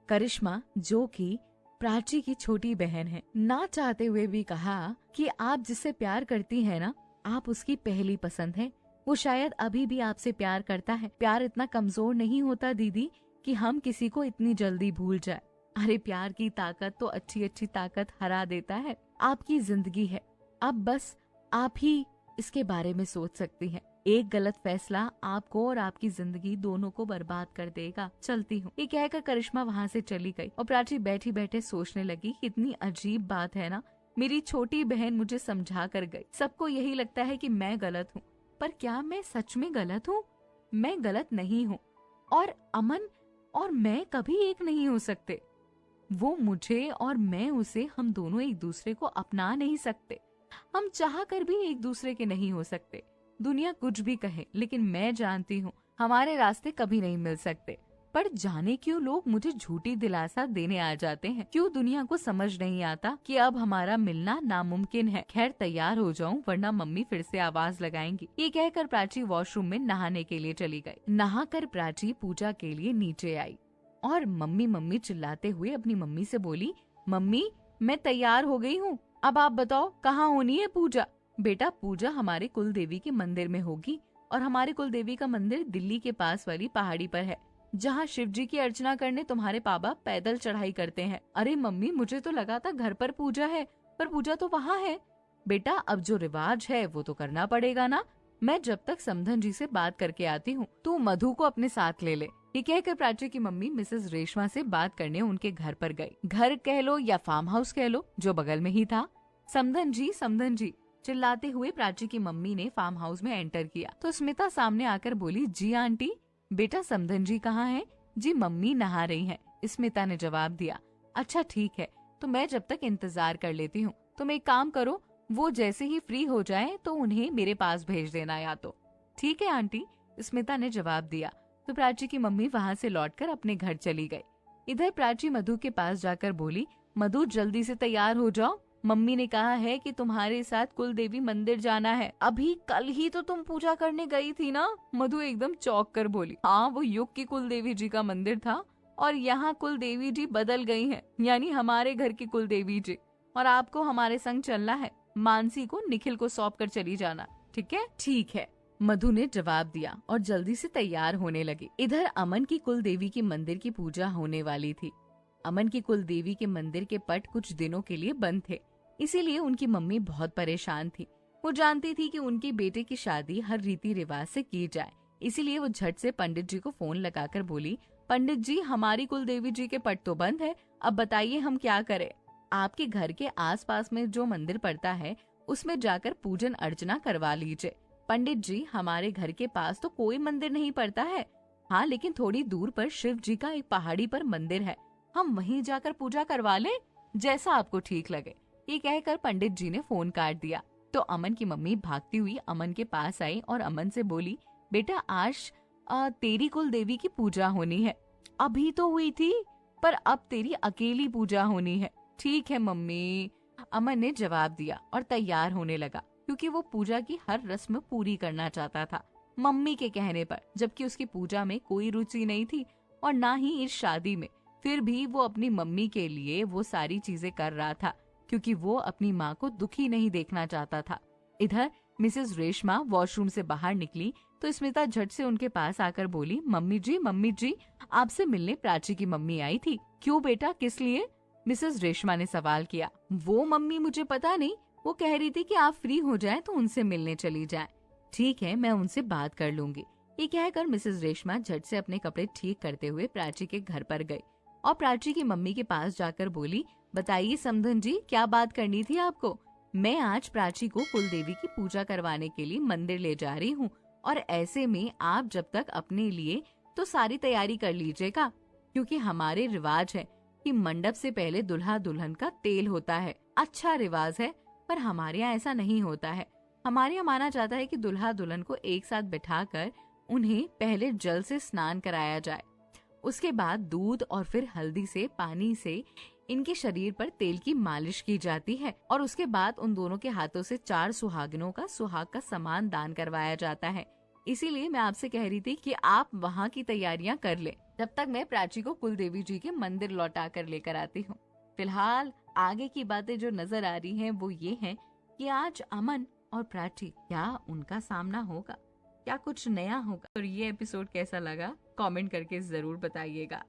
करिश्मा, जो कि प्राची की छोटी बहन है, ना चाहते हुए भी कहा कि आप जिससे प्यार करती हैं ना, आप उसकी पहली पसंद हैं। वो शायद अभी भी आपसे प्यार करता है। प्यार इतना कमजोर नहीं होता दीदी कि हम किसी को इतनी जल्दी भूल जाए। अरे प्यार की ताकत तो अच्छी अच्छी ताकत हरा देता है। आपकी जिंदगी है, अब बस आप ही इसके बारे में सोच सकती हैं। एक गलत फैसला आपको और आपकी जिंदगी दोनों को बर्बाद कर देगा। चलती हूँ। ये कहकर करिश्मा वहाँ से चली गई और प्राची बैठी बैठे सोचने लगी, कितनी अजीब बात है ना, मेरी छोटी बहन मुझे समझा कर गई। सबको यही लगता है कि मैं गलत हूँ, पर क्या मैं सच में गलत हूँ? मैं गलत नहीं हूँ और अमन और मैं कभी एक नहीं हो सकते। वो मुझे और मैं उसे, हम दोनों एक दूसरे को अपना नहीं सकते। हम चाह कर भी एक दूसरे के नहीं हो सकते। दुनिया कुछ भी कहे, लेकिन मैं जानती हूँ हमारे रास्ते कभी नहीं मिल सकते। पर जाने क्यों लोग मुझे झूठी दिलासा देने आ जाते हैं। क्यों दुनिया को समझ नहीं आता कि अब हमारा मिलना नामुमकिन है। खैर तैयार हो जाऊं, वरना मम्मी फिर से आवाज लगाएंगी। ये कहकर प्राची वॉशरूम में नहाने के लिए चली गई। नहाकर प्राची पूजा के लिए नीचे आई और मम्मी मम्मी चिल्लाते हुए अपनी मम्मी से बोली, मम्मी मैं तैयार हो गई हूँ, अब आप बताओ कहाँ होनी है पूजा? बेटा पूजा हमारे कुल देवी के मंदिर में होगी और हमारे कुल देवी का मंदिर दिल्ली के पास वाली पहाड़ी पर है, जहाँ शिव जी की अर्चना करने तुम्हारे पापा पैदल चढ़ाई करते हैं। अरे मम्मी मुझे तो लगा था घर पर पूजा है, पर पूजा तो वहाँ है। बेटा अब जो रिवाज है वो तो करना पड़ेगा ना। मैं जब तक समधन जी से बात करके आती हूँ, तू मधु को अपने साथ ले ले। ये कहकर प्राची की मम्मी मिसेस रेशमा से बात करने उनके घर पर गई। घर कह लो या फार्म हाउस कह लो, जो बगल में ही था। समधन जी चिल्लाते हुए प्राची की मम्मी ने फार्म हाउस में एंटर किया तो स्मिता सामने आकर बोली, जी आंटी। बेटा समधन जी कहाँ हैं? जी मम्मी नहा रही हैं, स्मिता ने जवाब दिया। अच्छा ठीक है, तो मैं जब तक इंतजार कर लेती हूँ। तुम एक काम करो, वो जैसे ही फ्री हो जाए तो उन्हें मेरे पास भेज देना या तो। ठीक है आंटी, स्मिता ने जवाब दिया। तो प्राची की मम्मी वहाँ से लौटकर अपने घर चली गई। इधर प्राची मधु के पास जाकर बोली, मधु जल्दी से तैयार हो जाओ, मम्मी ने कहा है कि तुम्हारे साथ कुल देवी मंदिर जाना है। अभी कल ही तो तुम पूजा करने गई थी ना? मधु एकदम चौंक कर बोली, हाँ वो युग की कुल देवी जी का मंदिर था और यहाँ कुल देवी जी बदल गई हैं, यानी हमारे घर की कुल देवी जी। और आपको हमारे संग चलना है। मानसी को निखिल को सौंप कर चली जाना, ठीक है? ठीक है, मधु ने जवाब दिया और जल्दी से तैयार होने लगी। इधर अमन की कुल देवी की मंदिर की पूजा होने वाली थी। अमन की कुल देवी के मंदिर के पट कुछ दिनों के लिए बंद थे, इसीलिए उनकी मम्मी बहुत परेशान थी। वो जानती थी कि उनके बेटे की शादी हर रीति रिवाज से की जाए, इसीलिए वो झट से पंडित जी को फोन लगाकर बोली, पंडित जी हमारी कुल देवी जी के पट तो बंद है, अब बताइए हम क्या करें? आपके घर के आसपास में जो मंदिर पड़ता है उसमें जाकर पूजन अर्चना करवा लीजिए। पंडित जी हमारे घर के पास तो कोई मंदिर नहीं पड़ता है, हाँ लेकिन थोड़ी दूर पर शिव जी का एक पहाड़ी पर मंदिर है, हम वहीं जाकर पूजा करवा लें, जैसा आपको ठीक लगे। ये कहकर पंडित जी ने फोन काट दिया। तो अमन की मम्मी भागती हुई अमन के पास आई और अमन से बोली, बेटा आज तेरी कुल देवी की पूजा होनी है। अभी तो हुई थी, पर अब तेरी अकेली पूजा होनी है। ठीक है मम्मी, अमन ने जवाब दिया और तैयार होने लगा, क्योंकि वो पूजा की हर रस्म पूरी करना चाहता था मम्मी के कहने पर, जबकि उसकी पूजा में कोई रुचि नहीं थी और ना ही इस शादी में। फिर भी वो अपनी मम्मी के लिए वो सारी चीजें कर रहा था, क्योंकि वो अपनी माँ को दुखी नहीं देखना चाहता था। इधर मिसेस रेशमा वॉशरूम से बाहर निकली तो स्मिता झट से उनके पास आकर बोली, मम्मी जी आपसे मिलने प्राची की मम्मी आई थी। क्यों बेटा, किस लिए? मिसेस रेशमा ने सवाल किया। वो मम्मी मुझे पता नहीं, वो कह रही थी कि आप फ्री हो जाएं तो उनसे मिलने चली जाएं। ठीक है, मैं उनसे बात कर लूंगी। ये कहकर मिसेस रेशमा झट से अपने कपड़े ठीक करते हुए प्राची के घर पर गई और प्राची की मम्मी के पास जाकर बोली, बताइए समधन जी क्या बात करनी थी आपको? मैं आज प्राची को कुल देवी की पूजा करवाने के लिए मंदिर ले जा रही हूँ और ऐसे में आप जब तक अपने लिए तो सारी तैयारी कर लीजिएगा, क्योंकि हमारे रिवाज है कि मंडप से पहले दुल्हा दुल्हन का तेल होता है। अच्छा रिवाज है, पर हमारे यहाँ ऐसा नहीं होता है। हमारे यहाँ माना जाता है कि दुल्हा दुल्हन को एक साथ बिठाकर उन्हें पहले जल से स्नान कराया जाए, उसके बाद दूध और फिर हल्दी से पानी से इनके शरीर पर तेल की मालिश की जाती है और उसके बाद उन दोनों के हाथों से 4 सुहागिनों का सुहाग का सामान दान करवाया जाता है। इसीलिए मैं आपसे कह रही थी कि आप वहाँ की तैयारियां कर लें। तब तक मैं प्राची को कुलदेवी जी के मंदिर लौटा कर लेकर आती हूँ। फिलहाल आगे की बातें जो नजर आ रही हैं वो ये हैं कि आज अमन और प्राची, क्या उनका सामना होगा, क्या कुछ नया होगा। और ये एपिसोड कैसा लगा कमेंट करके जरूर बताइएगा।